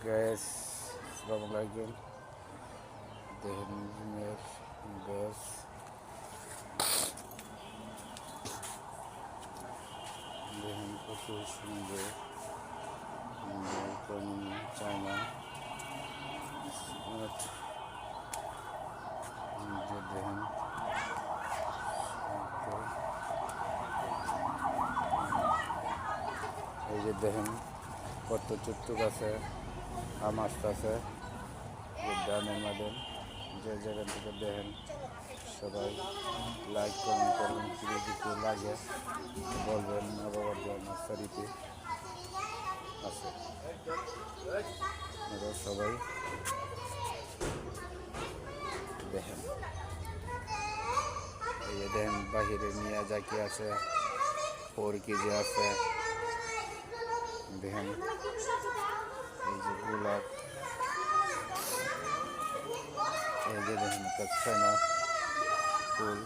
Gas আসসালামু আলাইকুম। দেখেন রুমের গ্যাস দেখেন কত সুন্দর চায়না যে দেখেন এই যে দেখেন কত চুট্টুক আছে আম আসতেছে গ্রামের মধ্যে যে জায়গা থেকে দেখেন সবাই লাইক কমেন্ট করবেন কিছু লাগে বলবেন নববর্ধমান নার্সারিতে আছে আপনারা সবাই দেখেন। এই যে দেখেন বাহিরে মিয়াজাকি আছে 4 কেজি আছে দেখেন। এই যে গোলাপ এই যে দেখেন চায়না ফুল